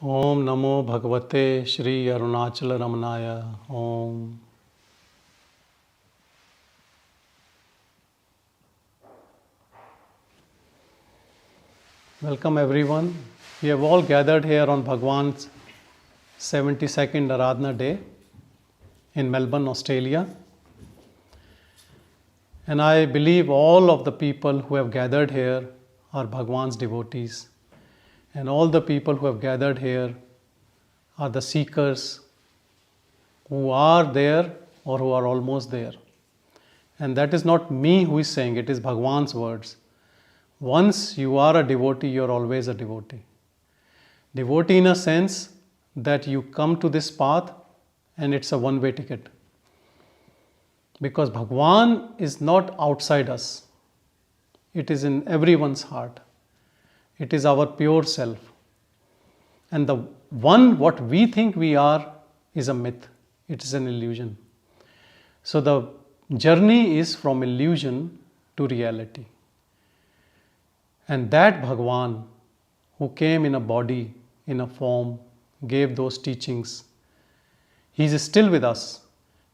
Om Namo Bhagavate Shri Arunachala Ramanaya. Om. Welcome everyone. We have all gathered here on Bhagavan's 72nd Aradhana day in Melbourne, Australia. And I believe all of the people who have gathered here are Bhagavan's devotees. And all the people who have gathered here are the seekers who are there or who are almost there. And that is not me who is saying it, is Bhagavan's words. Once you are a devotee, you are always a devotee. Devotee in a sense that you come to this path and it's a one-way ticket. Because Bhagavan is not outside us. It is in everyone's heart. It is our pure self. And the one what we think we are is a myth. It is an illusion. So the journey is from illusion to reality. And that Bhagavan who came in a body, in a form, gave those teachings, he is still with us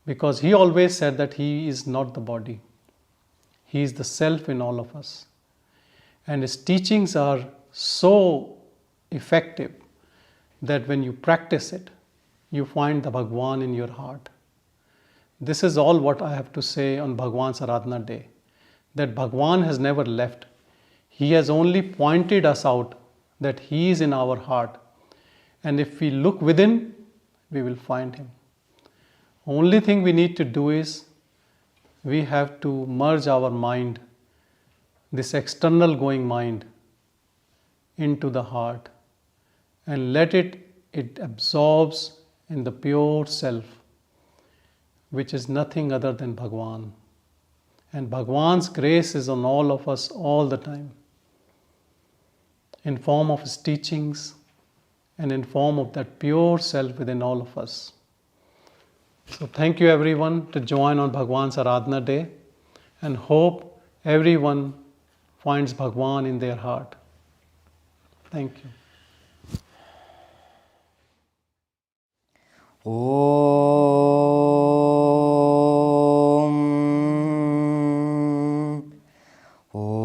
because he always said that he is not the body. He is the self in all of us. And his teachings are so effective that when you practice it, you find the Bhagavan in your heart. This is all what I have to say on Bhagavan's Aradhana day. That Bhagavan has never left. He has only pointed us out that he is in our heart. And if we look within, we will find him. Only thing we need to do is, we have to merge our mind, this external going mind, into the heart and let it absorbs in the pure self, which is nothing other than Bhagavan. And Bhagavan's grace is on all of us all the time, in form of his teachings and in form of that pure self within all of us. So thank you everyone to join on Bhagavan's Aradhana day, and hope everyone finds Bhagavan in their heart. Thank you. Om. Om.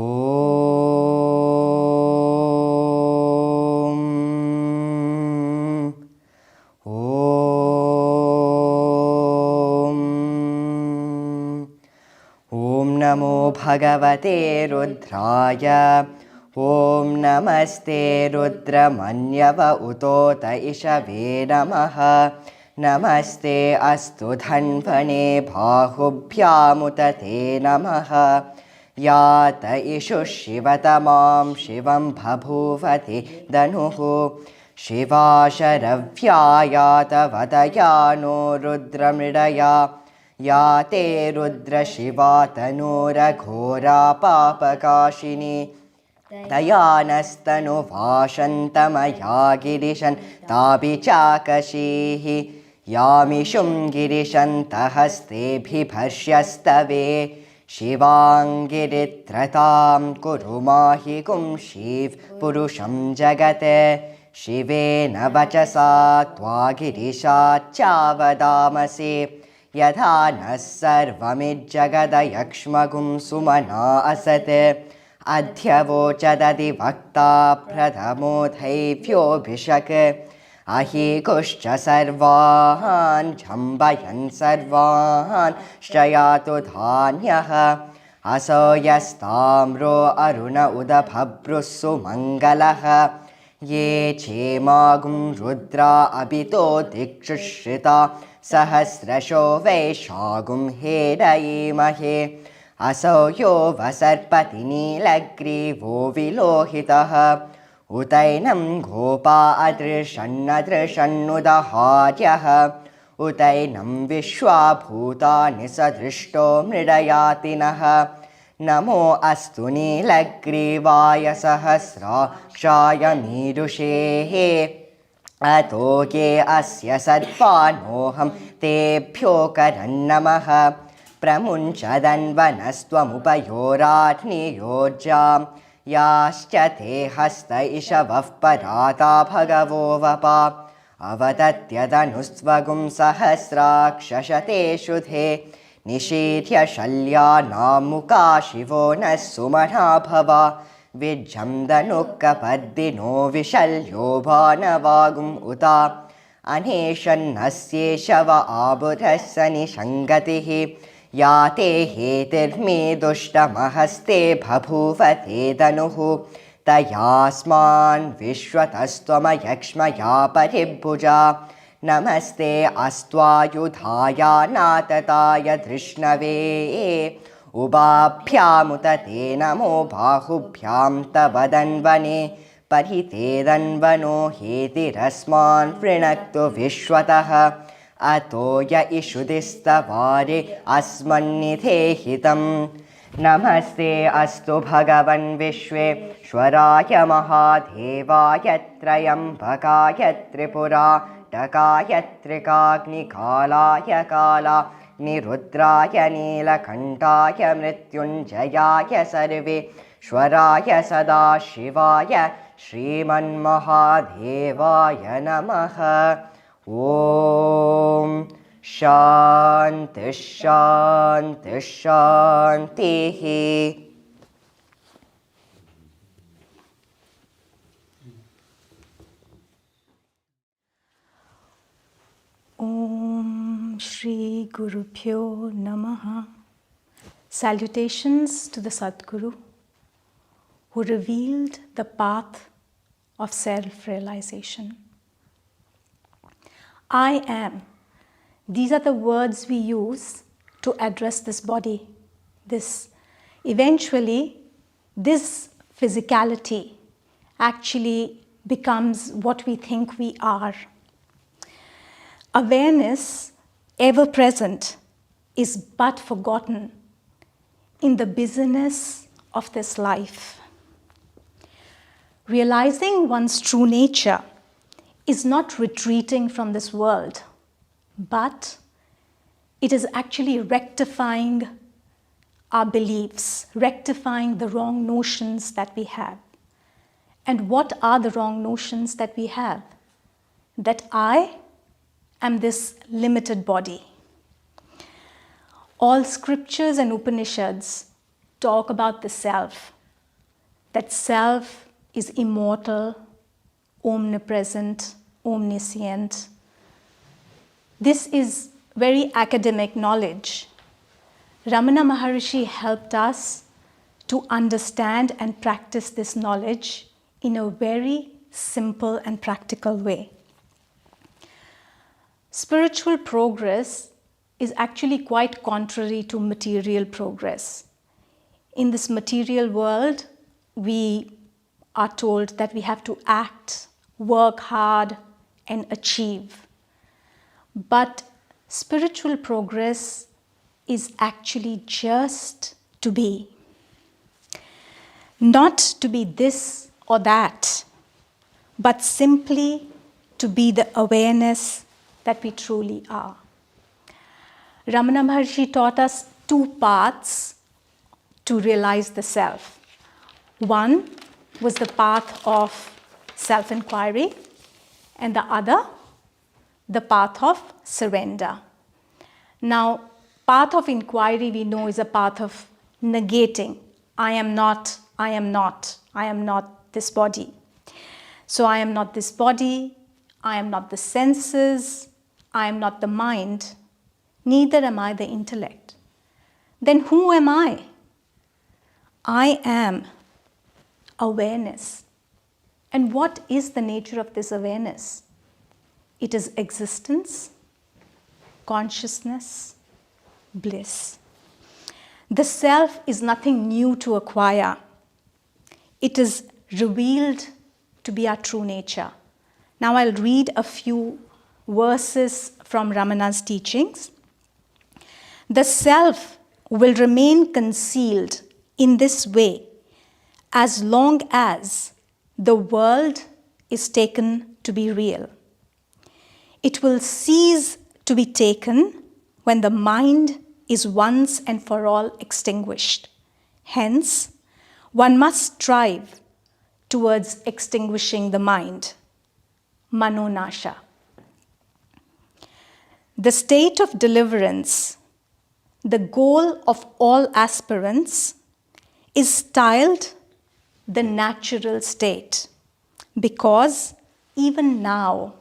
Om. Om Namo Bhagavate Rudraya. Om Namaste Rudramanyava Utota Ishave Namaha. Namaste Astu Dhanvane Bahubhyamutate Namaha. Yata Ishu Shivatamam Shivam Bhabhuvati Danuhu. Shiva Sharavyayata Vadayano Rudramridaya. Yate Rudra Shiva Tanura Ghora Papakashini. Dayanastanu Vashantamaya Girishan Tabi Chakashihi. Yamishum Girishantahastebhi Bhashyastave. Shivangiritratam Kurumahikum Shiv Purusham Jagate. Shivena Vachasa Tvagirishat Chavadamasi. Yadhanas Sarvamidjagadayakshmagum Sumana Asate. Adhyavochadadi Vakta Pradhamodhaivyo Bhishake. Ahi Kushcha Sarvahan Jambayan Sarvahan Shayatu Dhanyaha. Asoyastamro Aruna Udabhabrusu Mangalaha. Ye Chemagum Rudra Abito Dikshushrita. Sahasrasho Vaishagum Hedaimahe. Asoyo Vasarpati Nilagrivo Vilohitaha. Utainam Gopa Adrishannudaharyaha. Utainam Vishwabhuta Nisadrishto Mridayatinaha. Namo Astu Nilagrivaya Sahasra Kshaya Mirushehe. Atoke Asya Sadvanoham Tebhyo Karannamaha. Pramunchadan Vanastvamupayorat Niyojam. याश्च ते हस्त इषवः पराता भगवो वपा अवदत्यदनुस्वगुं सहस्राक्षशतेषु धे निशीथ्य शल्यानामुका शिवो नः सुमना भवा विज्झं दनुःकपर्दिनो विशल्यो भानवागुम् उता अनेशन्नस्येषव आबुधः स निषङ्गतिः या ते हेतिर्मे दुष्टमहस्ते बभूव ते धनुः तयास्मान् विश्वतस्त्वमयक्ष्मया परिभुजा नमस्ते अस्त्वायुधाय नातताय धृष्णवे उभाभ्यामुत ते नमो बाहुभ्यां तव दन्वने परिते दन्वनो हेतिरस्मान् वृणक्तु विश्वतः अतो य इषुदिस्तवारे अस्मन्निधेहितं नमस्ते अस्तु भगवन् विश्वेश्वराय महादेवाय त्रयम्बकाय त्रिपुराटकाय त्रिकाग्निकालाय कालाग्निरुद्राय नीलकण्ठाय मृत्युञ्जयाय सर्वेश्वराय सदाशिवाय श्रीमन्महादेवाय नमः। ॐ शान्तिः शान्तिः शान्तिः। Om Shri Gurubhyo Namaha. Salutations to the Sadguru who revealed the path of self-realization. I am. These are the words we use to address this body. Eventually, this physicality actually becomes what we think we are. Awareness, ever present, is but forgotten in the busyness of this life. Realizing one's true nature is not retreating from this world, but it is actually rectifying our beliefs, rectifying the wrong notions that we have. And what are the wrong notions that we have? That I am this limited body. All scriptures and Upanishads talk about the self, that self is immortal, omnipresent, omniscient. This is very academic knowledge. Ramana Maharshi helped us to understand and practice this knowledge in a very simple and practical way. Spiritual progress is actually quite contrary to material progress. In this material world, we are told that we have to act, work hard, and achieve. But spiritual progress is actually just to be. Not to be this or that, but simply to be the awareness that we truly are. Ramana Maharshi taught us two paths to realize the self. One was the path of self-inquiry, and the other, the path of surrender. Now, path of inquiry we know is a path of negating. I am not this body. So I am not this body, I am not the senses, I am not the mind, neither am I the intellect. Then who am I? I am awareness. And what is the nature of this awareness? It is existence, consciousness, bliss. The self is nothing new to acquire. It is revealed to be our true nature. Now I'll read a few verses from Ramana's teachings. The self will remain concealed in this way as long as the world is taken to be real. It will cease to be taken when the mind is once and for all extinguished. Hence, one must strive towards extinguishing the mind, manonasha. The state of deliverance, the goal of all aspirants, is styled the natural state, because even now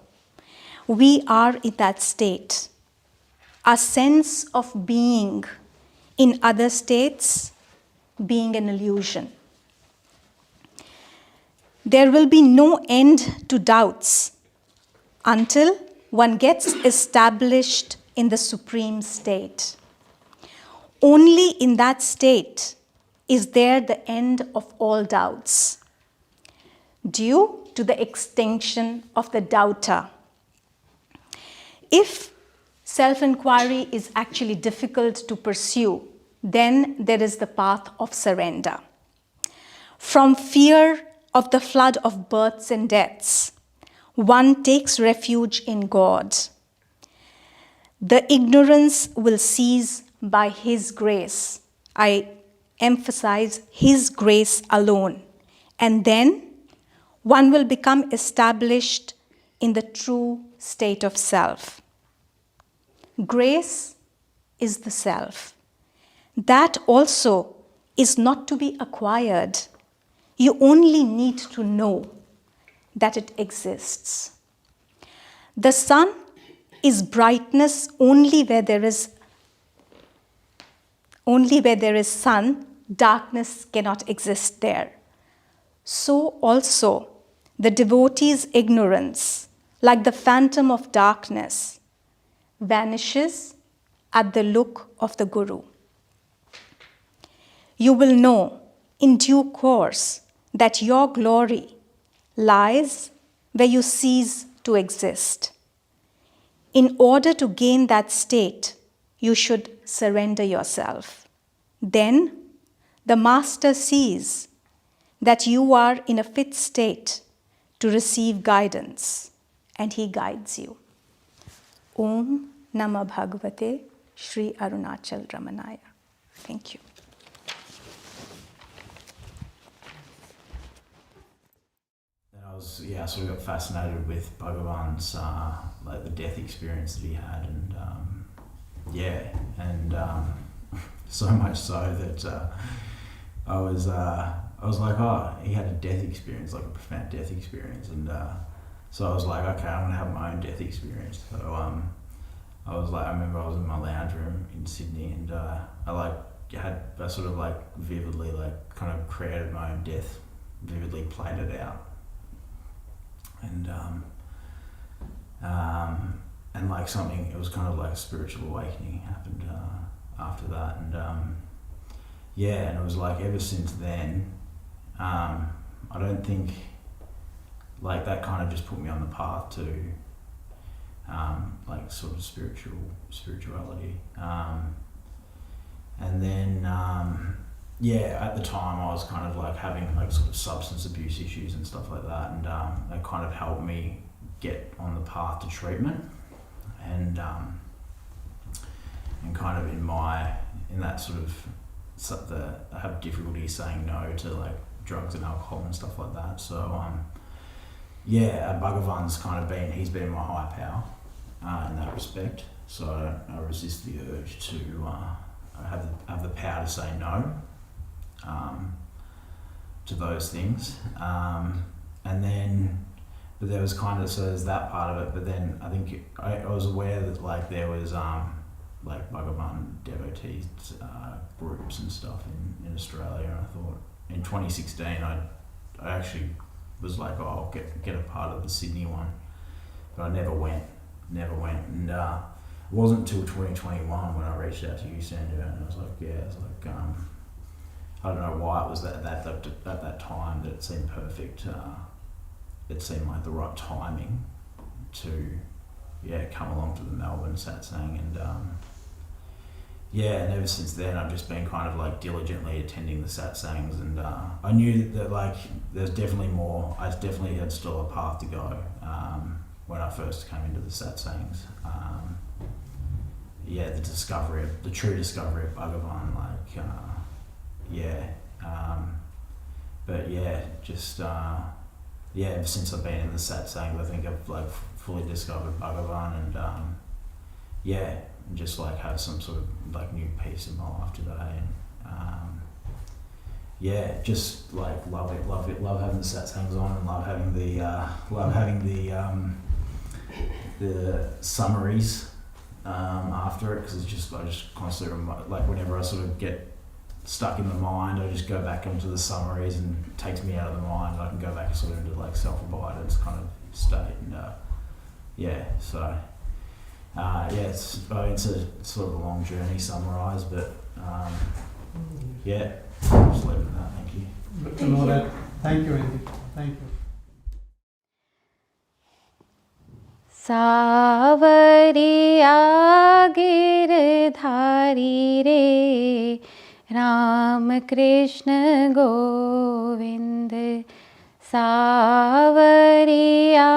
we are in that state. Our sense of being in other states being an illusion. There will be no end to doubts until one gets established in the supreme state. Only in that state is there the end of all doubts, due to the extinction of the doubter. If self-inquiry is actually difficult to pursue, then there is the path of surrender. From fear of the flood of births and deaths, one takes refuge in God. The ignorance will cease by His grace. I emphasize His grace alone. And then one will become established in the true state of self. Grace is the self. That also is not to be acquired. You only need to know that it exists. The sun is brightness only where there is sun, darkness cannot exist there. So also the devotee's ignorance, like the phantom of darkness, vanishes at the look of the Guru. You will know in due course that your glory lies where you cease to exist. In order to gain that state, you should surrender yourself. Then the Master sees that you are in a fit state to receive guidance, and he guides you. Om Namah Bhagavate Shri Arunachal Ramanaya. Thank you. I sort of got fascinated with Bhagavan's like the death experience that he had, and so much so that I was like, oh, he had a death experience, like a profound death experience, and so I was like, okay, I'm gonna have my own death experience. So I remember I was in my lounge room in Sydney, and I sort of like vividly like kind of created my own death, vividly played it out. And like something, it was kind of like a spiritual awakening happened after that, and and it was like ever since then, I don't think like that kind of just put me on the path to like sort of spirituality, and then at the time I was kind of like having like sort of substance abuse issues and stuff like that, and that kind of helped me get on the path to treatment, and kind of in that sort of I have difficulty saying no to like drugs and alcohol and stuff like that. So Bhagavan's kind of he's been my higher power in that respect. So I resist the urge to have the power to say no to those things, but there was kind of, so there's that part of it, but then I think I was aware that like there was like Bhagavan devotees groups and stuff in Australia, and I thought in 2016 I actually was like, oh, I'll get a part of the Sydney one, but I never went, and it wasn't until 2021 when I reached out to you, Sandra, and I was like, I don't know why it was at that time that it seemed perfect. It seemed like the right timing to come along to the Melbourne Satsang, and and ever since then I've just been kind of like diligently attending the Satsangs, and I knew that like there's definitely more. I definitely had still a path to go when I first came into the Satsangs. The true discovery of Bhagavan, but yeah, just ever since I've been in the Satsang, I think I've like fully discovered Bhagavan, and just like have some sort of like new peace in my life today, and just like love having the Satsangs on, and love having the summaries after it, because I just constantly like whenever I sort of get stuck in the mind, I just go back into the summaries and it takes me out of the mind. I can go back sort of into like self-abidance kind of state, and it's a sort of a long journey summarised, but I'll just leave it at that. Thank you. Good to know that. Thank you, Andy. Thank you. सावरिया गिरधारी रे राम कृष्ण गोविंद सावरिया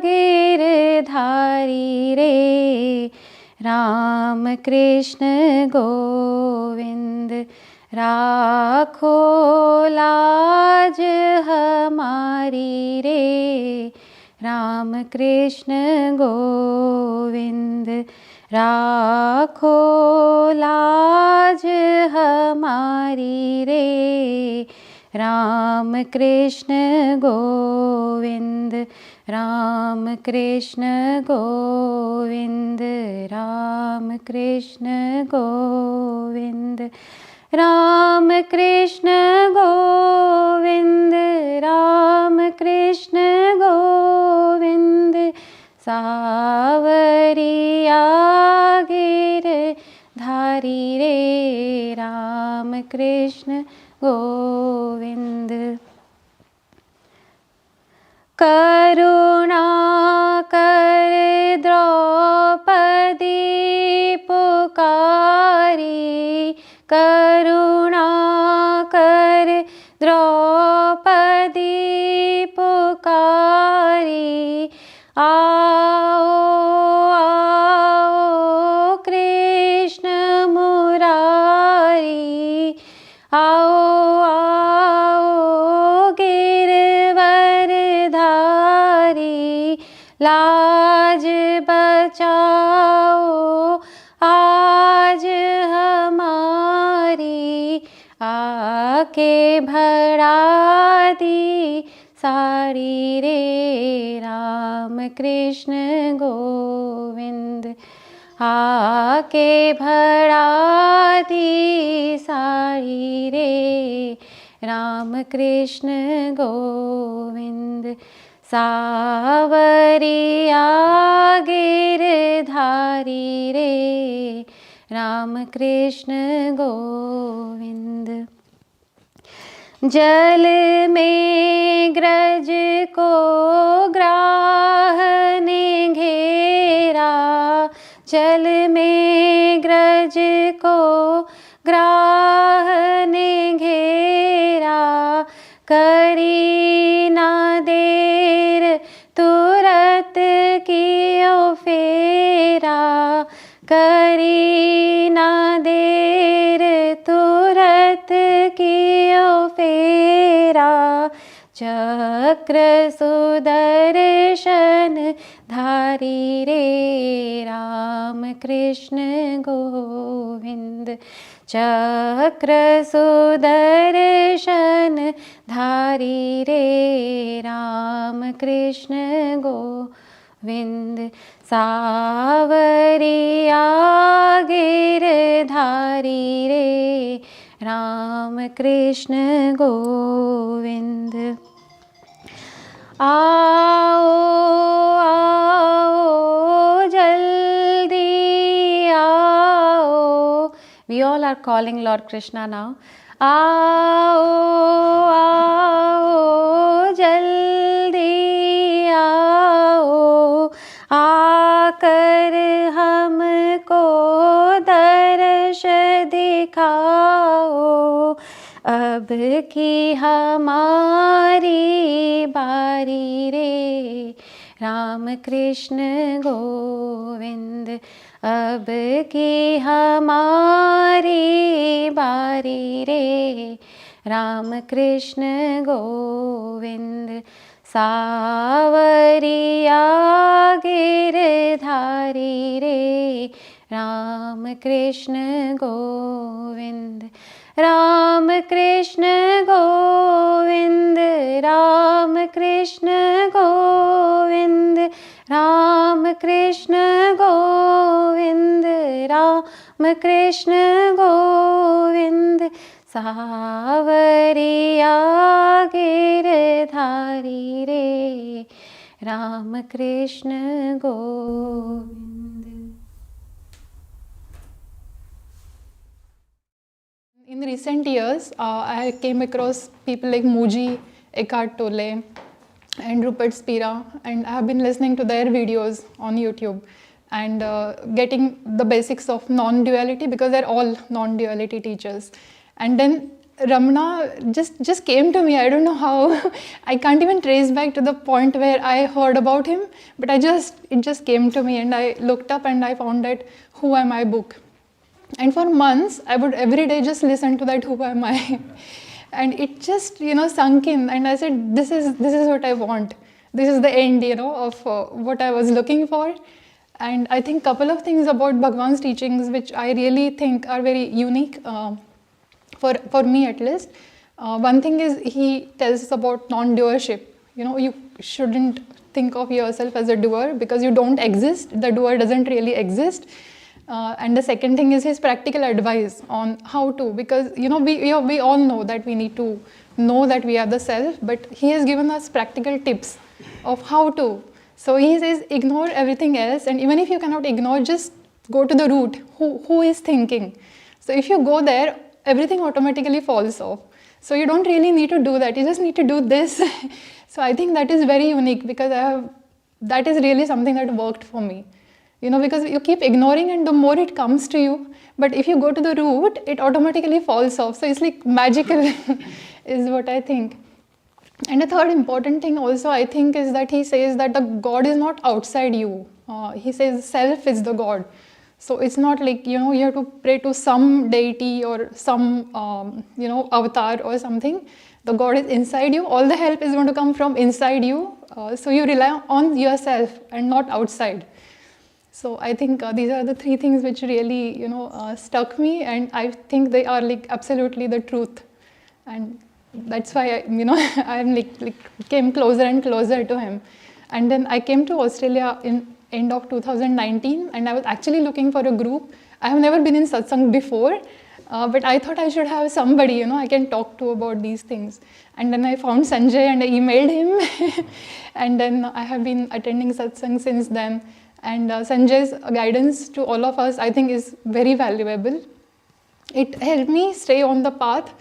गिरधारी रे राम कृष्ण गोविंद राखो लाज हमारी रे राम कृष्ण गोविंद राखो लाज हमारी रे राम कृष्ण गोविंद राम कृष्ण गोविंद राम कृष्ण गोविंद राम कृष्ण गोविंद राम कृष्ण गोविंद सावरिया गिरधारी रे राम कृष्ण गोविंद करुणा कर द्रौपदी पुकारी करुणा कर द्रौपदी पुकारी आओ आओ कृष्ण मुरारी आओ आओ गिरवरधारी लाज बचाओ आज हमारी आके भरा दी सारी रे राम कृष्ण गोविंद आके भरा दी सारी रे राम कृष्ण गोविंद सावरिया गिरधारी रे राम कृष्ण गोविंद जल में ग्रज को ग्राह ने घेरा जल में ग्रज को ग्राह ने घेरा करी ना देर तुरत कियो फेरा करी ना देर तुरत कियो फेरा चक्र सुदर्शन धारी रे राम कृष्ण गोविंद चक्र सुदर्शन धारी रे राम कृष्ण गोविंद सावरिया गिरधारी रे राम कृष्ण गोविंद आओ आओ जल्दी आओ we all are calling Lord Krishna now आओ आओ जल्दी आओ आकर हमको दर्श दिखाओ अब की हमारी बारी रे राम कृष्ण गोविंद अब की हमारी बारी रे Ram Krishna Govind. Savariya Giridhari Re, Ram Krishna Govind. Ram Krishna Govind, Ram Krishna Govind, Ram Krishna Govind, Ram Krishna Govind. Savariya Giridhari Re, Ram Krishna Govind. In recent years, I came across people like Muji, Eckhart Tolle, and Rupert Spira, and I have been listening to their videos on YouTube and getting the basics of non-duality, because they're all non-duality teachers. And then Ramana just came to me. I don't know how. I can't even trace back to the point where I heard about him, but it just came to me, and I looked up and I found that Who Am I book. And for months, I would every day just listen to that Who Am I? And it just, sunk in. And I said, this is what I want. This is the end, of what I was looking for. And I think a couple of things about Bhagavan's teachings, which I really think are very unique, for me at least. One thing is he tells us about non-doership. You shouldn't think of yourself as a doer because you don't exist. The doer doesn't really exist. And the second thing is his practical advice on how to, because we all know that we need to know that we are the self, but he has given us practical tips of how to. So he says ignore everything else, and even if you cannot ignore, just go to the root. Who is thinking? So if you go there, everything automatically falls off. So you don't really need to do that. You just need to do this. So I think that is very unique, because that is really something that worked for me. Because you keep ignoring and the more it comes to you, but if you go to the root, it automatically falls off. So it's like magical is what I think. And the third important thing also I think is that he says that the God is not outside you. He says self is the God. So it's not like, you have to pray to some deity or some, avatar or something. The God is inside you. All the help is going to come from inside you. So you rely on yourself and not outside. So I think these are the three things which really, stuck me, and I think they are like absolutely the truth. And that's why I came closer and closer to him. And then I came to Australia in end of 2019, and I was actually looking for a group. I have never been in Satsang before, but I thought I should have somebody, I can talk to about these things. And then I found Sanjay and I emailed him. And then I have been attending Satsang since then. And Sanjay's guidance to all of us, I think, is very valuable. It helped me stay on the path.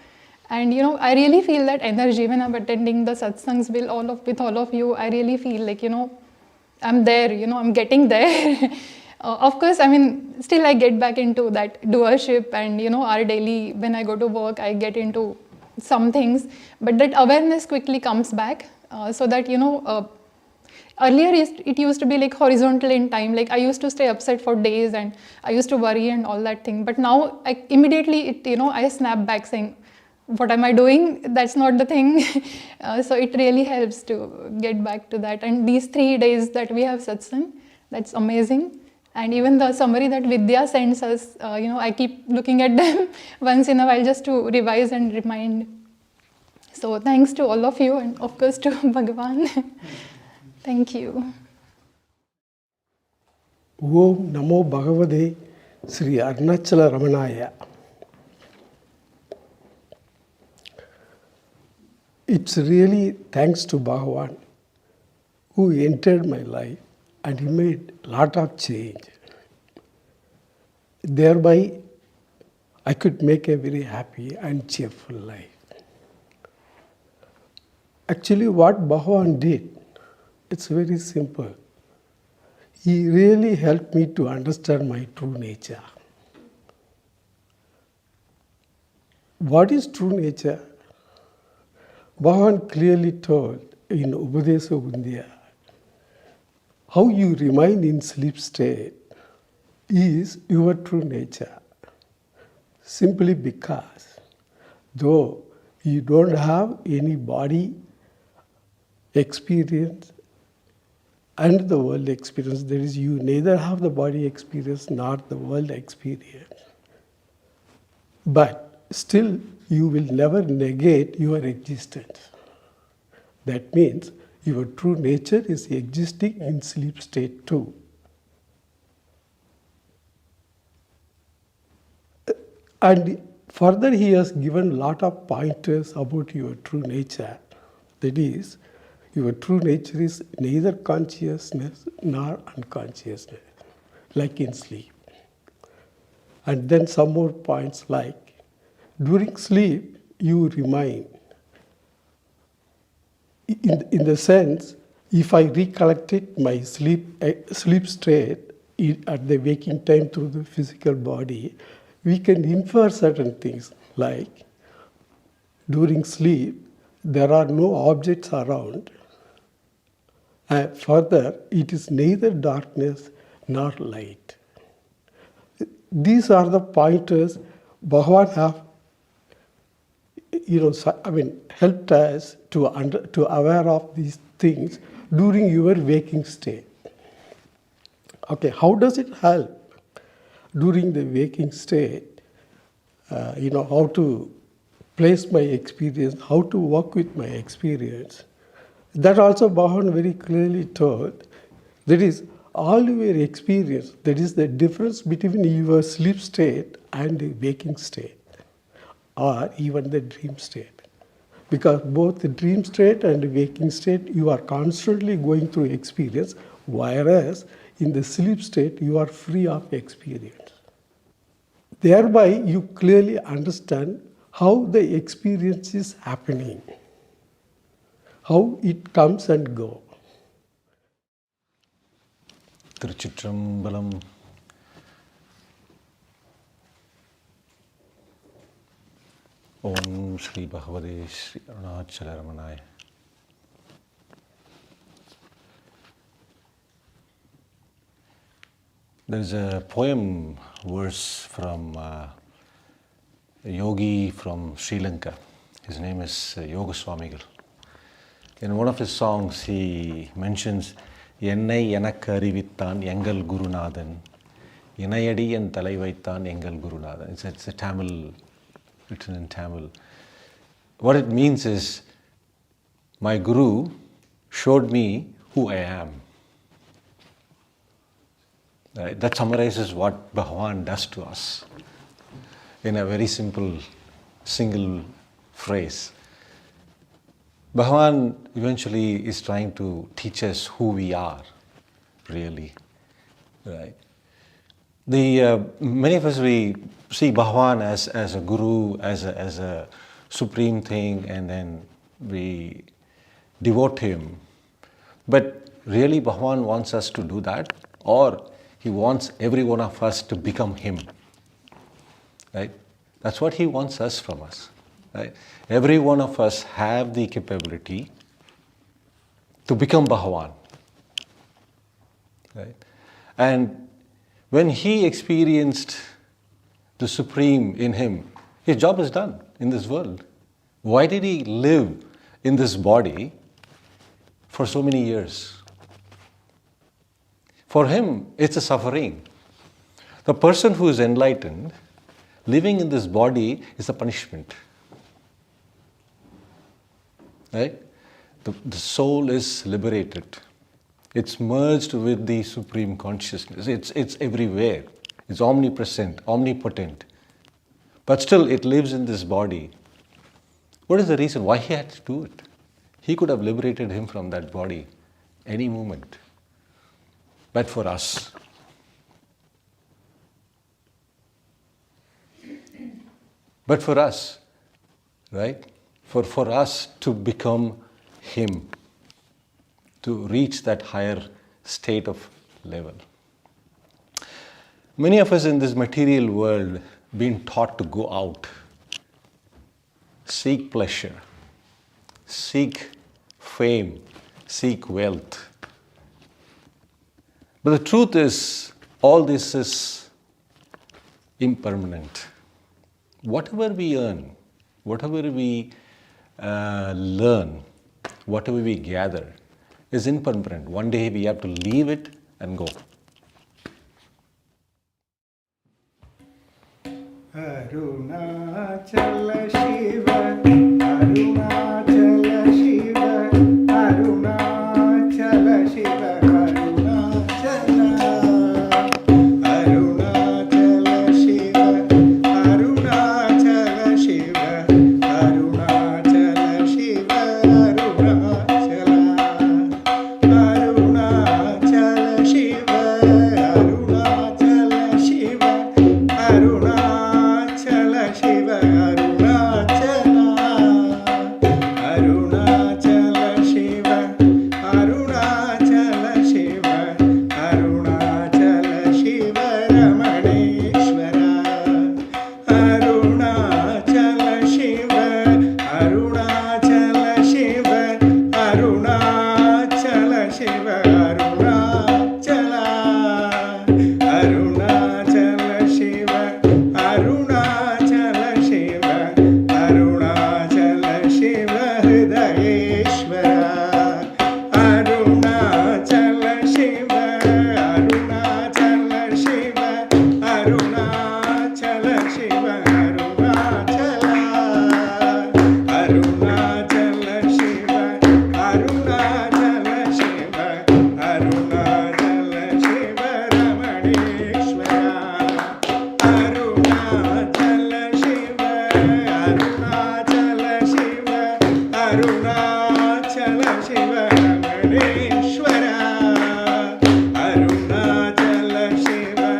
And, I really feel that energy when I'm attending the Satsangs with all of you. I really feel like, I'm there, I'm getting there. Of course, still I get back into that doership and, our daily, when I go to work, I get into some things. But that awareness quickly comes back so that, earlier it used to be like horizontal in time. Like I used to stay upset for days and I used to worry and all that thing. But now immediately I snap back saying, what am I doing? That's not the thing. So it really helps to get back to that. And these 3 days that we have satsang, that's amazing. And even the summary that Vidya sends us, I keep looking at them once in a while just to revise and remind. So thanks to all of you, and of course to Bhagavan. Thank you. Om Namo Bhagavate Sri Arunachala Ramanaya. It's really thanks to Bhagavan who entered my life and he made a lot of change. Thereby, I could make a very happy and cheerful life. Actually, what Bhagavan did, it's very simple. He really helped me to understand my true nature. What is true nature? Bhagavan clearly told in Upadesa Undya, how you remain in sleep state is your true nature. Simply because, though You don't have any body experience and the world experience. That is, you neither have the body experience nor the world experience. But still, you will never negate your existence. That means your true nature is existing in sleep state too. And further, he has given a lot of pointers about your true nature. That is, your true nature is neither consciousness nor unconsciousness, like in sleep. And then some more points like, during sleep, you remain. In the sense, if I recollected my sleep state at the waking time through the physical body, we can infer certain things like, during sleep, there are no objects around. Further, it is neither darkness nor light. These are the pointers Bhagavan have, helped us to aware of these things during your waking state. Okay, how does it help during the waking state? How to place my experience, how to work with my experience. That also Bhagavan very clearly told. That is, all your experience, that is the difference between your sleep state and the waking state, or even the dream state. Because both the dream state and the waking state, you are constantly going through experience, whereas in the sleep state, you are free of experience. Thereby, you clearly understand how the experience is happening, how it comes and goes. Tiruchitrambalam. Om Shri Bhagavate Shri Arunachala Ramanaya. There is a poem verse from a yogi from Sri Lanka. His name is Yoga Swamigal. In one of his songs, he mentions, Ennai enakku arivittan engal Gurunathan, Inayadi en thalai vaittan engal Gurunathan. It's a Tamil, written in Tamil. What it means is, my Guru showed me who I am. That summarizes what Bhagavan does to us in a very simple, single phrase. Bhagavan eventually is trying to teach us who we are, really. Right? Many of us, we see Bhagavan as a guru, as a supreme thing, and then we devote him. But really Bhagavan wants us to do that, or he wants every one of us to become him. Right? That's what he wants us from us. Right? Every one of us have the capability to become Bhagavan. Right? And when he experienced the Supreme in him, his job is done in this world. Why did he live in this body for so many years? For him, it's a suffering. The person who is enlightened, living in this body is a punishment. Right? The soul is liberated. It's merged with the Supreme Consciousness. It's everywhere. It's omnipresent, omnipotent. But still, it lives in this body. What is the reason why he had to do it? He could have liberated him from that body any moment. But for us, right? For us to become him, to reach that higher state of level. Many of us in this material world been taught to go out, seek pleasure, seek fame, seek wealth. But the truth is, all this is impermanent. Whatever we earn, whatever we learn, whatever we gather, is impermanent. One day we have to leave it and go. Arunachala Shiva, Arunachala Shiva, Arunachala Shiva, Arunachala, Arunachala Shiva, Arunachala Shiva, Arunachala Shiva, Arunachala, Arunachala Shiva, Arunachala Shiva, Arunachala Shiva, Arunachala, Arunachala Shiva, Arunachala Shiva, Arunachala Shiva, Ramaneshwara, Arunachala Shiva, Arunachala Shiva, Arunachala Shiva, Arunachala, Arunachala Shiva, Arunachala Shiva, Arunachala Shiva, Hridayeshwara, Arunachala Shiva, Arunachala Shiva, Arunachala Shiva, Arunachala, Arunachala Shiva, Arunachala Shiva, Arunachala Shiva, Ramaneshwara, Arunachala Shiva, Arunachala Shiva, Arunachala Shiva, Ramaneshwara, Arunachala Shiva,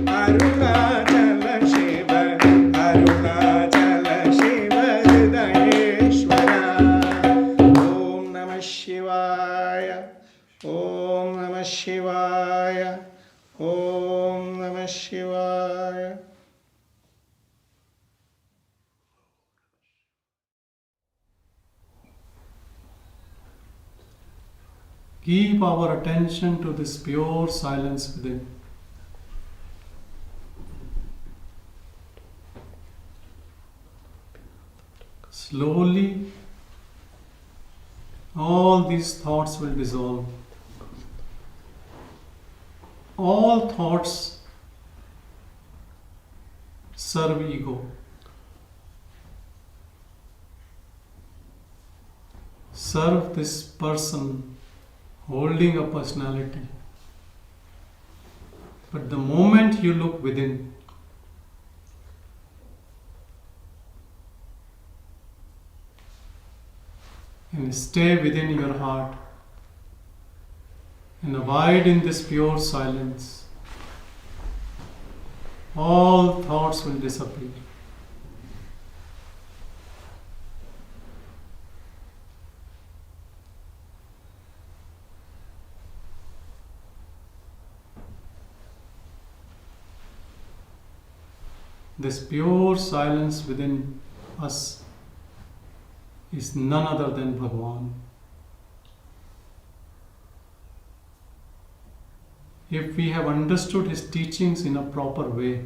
Arunachala Shiva, Arunachala Shiva, Hridayeshwara. Om Namah Shivaya, Om Namah Shivaya, Om Namah Shivaya. Keep our attention to this pure silence within. Slowly, all these thoughts will dissolve. All thoughts serve ego. Serve this person holding a personality. But the moment you look within, and stay within your heart and abide in this pure silence, all thoughts will disappear. This pure silence within us is none other than Bhagavan. If we have understood his teachings in a proper way,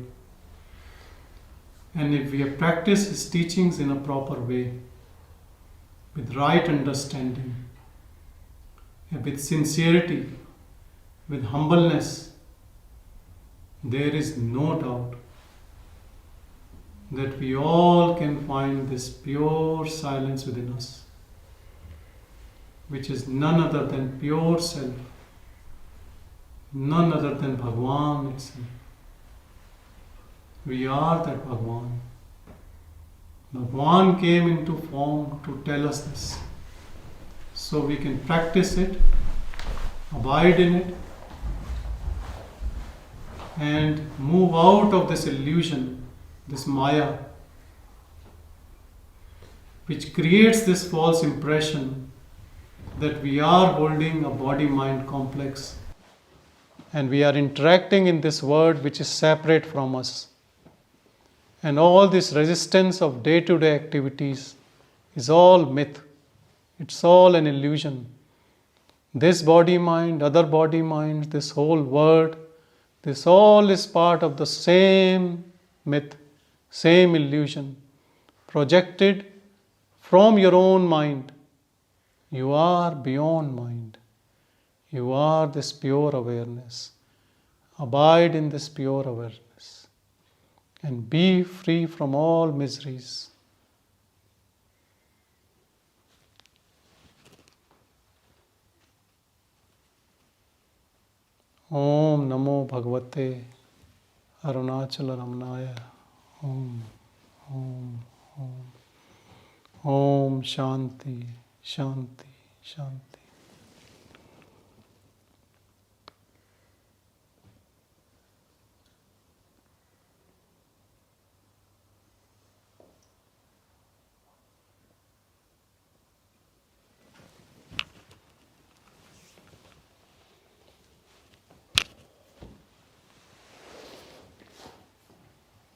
and if we have practiced his teachings in a proper way, with right understanding, and with sincerity, with humbleness, there is no doubt that we all can find this pure silence within us, which is none other than pure self, none other than Bhagavan itself. We are that Bhagavan. Bhagavan came into form to tell us this, so we can practice it, abide in it, and move out of this illusion, this Maya, which creates this false impression that we are holding a body-mind complex and we are interacting in this world which is separate from us. And all this resistance of day-to-day activities is all myth. It's all an illusion. This body-mind, other body-mind, this whole world, this all is part of the same myth, same illusion, projected from your own mind. You are beyond mind. You are this pure awareness. Abide in this pure awareness and be free from all miseries. Om Namo Bhagavate Arunachala Ramnaya. Om, Om, Om. Om Shanti, Shanti, Shanti.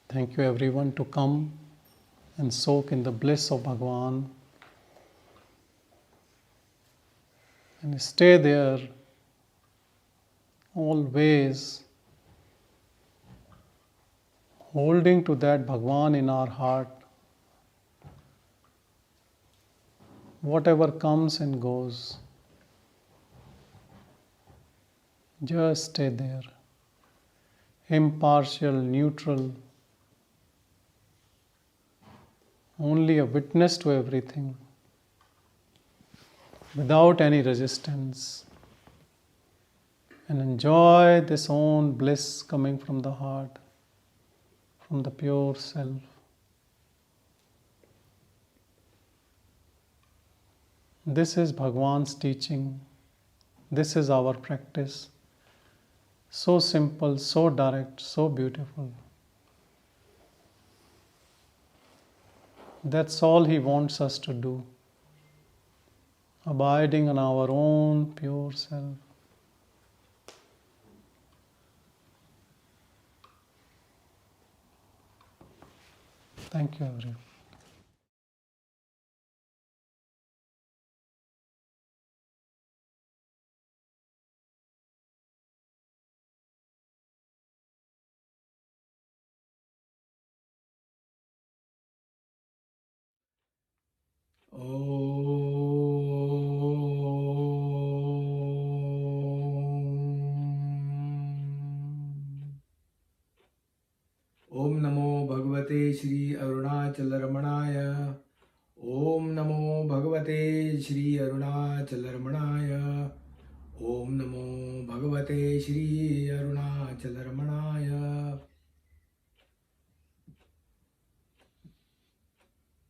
Thank you everyone to come and soak in the bliss of Bhagavan and stay there always holding to that Bhagavan in our heart. Whatever comes and goes, just stay there, impartial, neutral, only a witness to everything, without any resistance, and enjoy this own bliss coming from the heart, from the pure self. This is Bhagavan's teaching. This is our practice. So simple, so direct, so beautiful. That's all He wants us to do. Abiding in our own pure self. Thank you, everyone. Om Namo Bhagavate Shri Arunachala Ramanaya. Om Namo Bhagavate Shri Arunachala Ramanaya. Om Namo Bhagavate Shri Arunachala Ramanaya.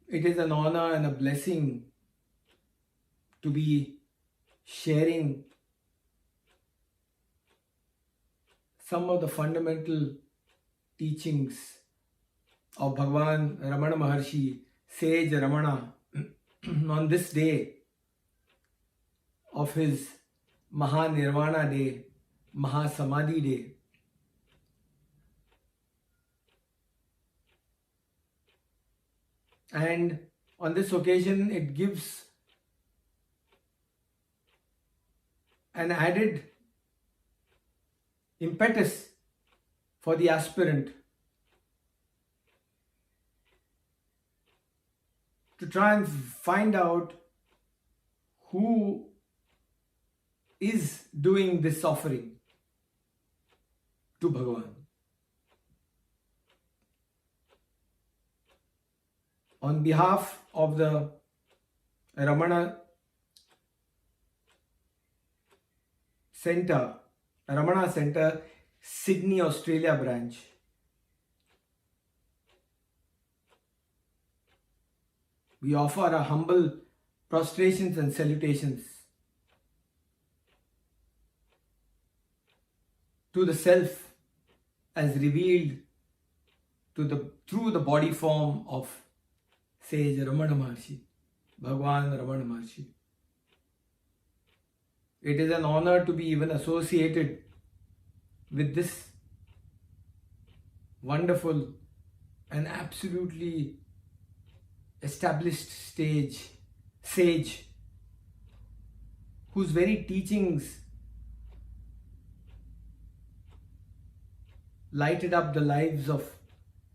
It is an honor and a blessing to be sharing some of the fundamental teachings of Bhagavan Ramana Maharshi, sage Ramana, on this day of his Mahanirvana day, Mahasamadhi day. And on this occasion, it gives an added impetus for the aspirant to try and find out who is doing this offering to Bhagavan. On behalf of the Ramana Center, Sydney, Australia branch, we offer our humble prostrations and salutations to the Self as revealed through the body form of sage Ramana Maharshi, Bhagavan Ramana Maharshi. It is an honor to be even associated with this wonderful and absolutely established sage whose very teachings lighted up the lives of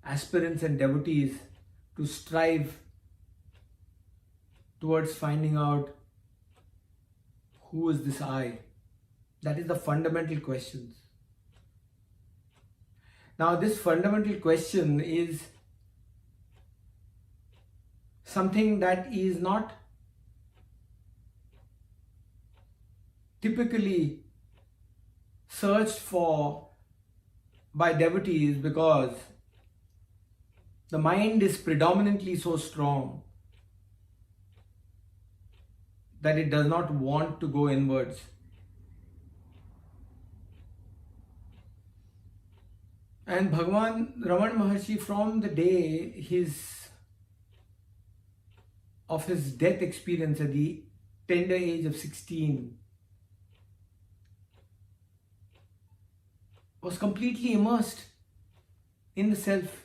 aspirants and devotees to strive towards finding out who is this I. That is the fundamental questions. Now, this fundamental question is something that is not typically searched for by devotees, because the mind is predominantly so strong that it does not want to go inwards. And Bhagavan Ramana Maharshi, from the day of his death experience at the tender age of 16, was completely immersed in the self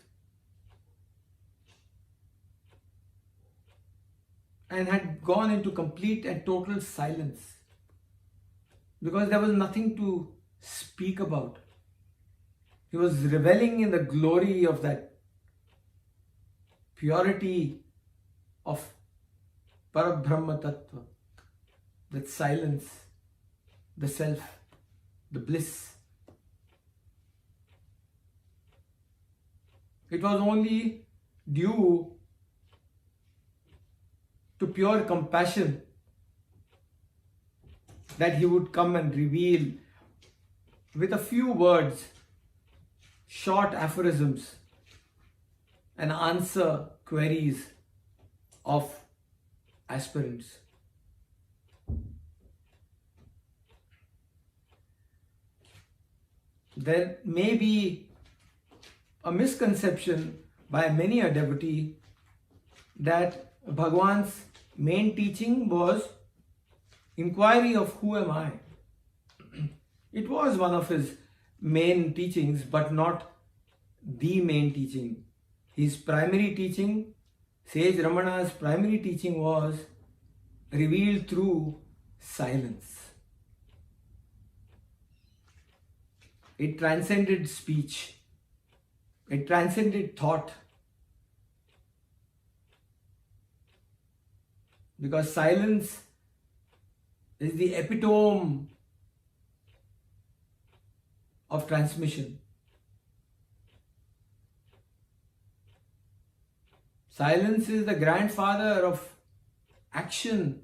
and had gone into complete and total silence, because there was nothing to speak about. He was reveling in the glory of that purity of Parabrahma Tattva, that silence, the self, the bliss. It was only due to pure compassion that he would come and reveal with a few words, short aphorisms, and answer queries of aspirants. There may be a misconception by many a devotee that Bhagavan's main teaching was inquiry of who am I. It was one of his main teachings, but not the main teaching. His primary teaching, Sage Ramana's primary teaching, was revealed through silence. It transcended speech. It transcended thought. Because silence is the epitome of transmission. Silence is the grandfather of action.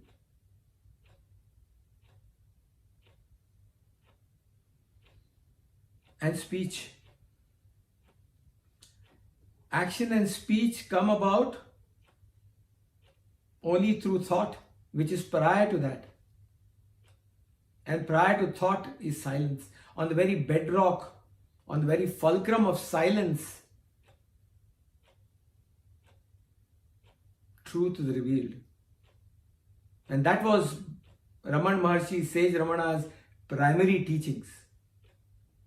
And speech. Action and speech come about only through thought, which is prior to that. And prior to thought is silence. On the very bedrock, on the very fulcrum of silence, truth is revealed. And that was Ramana Maharshi, Sage Ramana's primary teachings.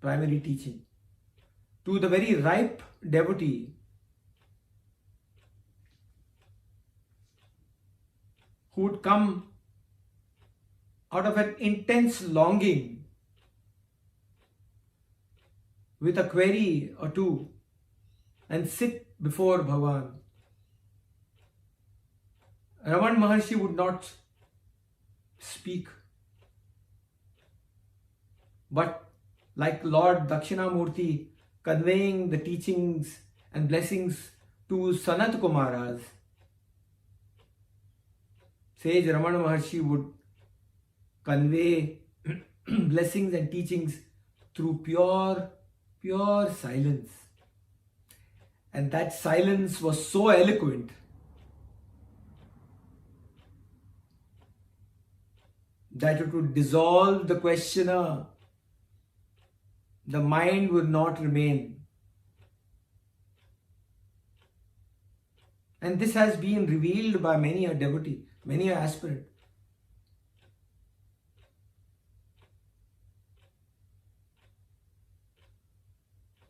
Primary teaching. To the very ripe devotee, who would come out of an intense longing with a query or two and sit before Bhagavan. Ramana Maharshi would not speak, but like Lord Dakshinamurti conveying the teachings and blessings to Sanat Kumaras, Sage Ramana Maharshi would convey blessings and teachings through pure silence. And that silence was so eloquent that it would dissolve the questioner. The mind would not remain. And this has been revealed by many a devotee, many an aspirant.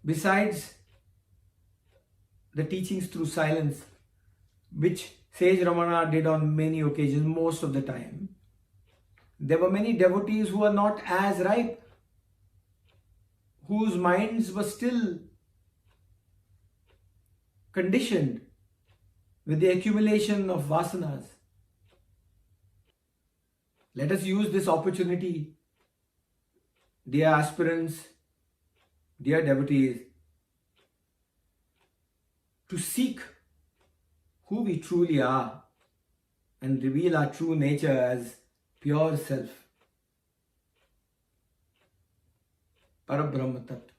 Besides the teachings through silence, which Sage Ramana did on many occasions, most of the time, there were many devotees who were not as ripe, whose minds were still conditioned with the accumulation of vasanas. Let us use this opportunity, dear aspirants, dear devotees, to seek who we truly are and reveal our true nature as pure self, Parabrahma Tattva.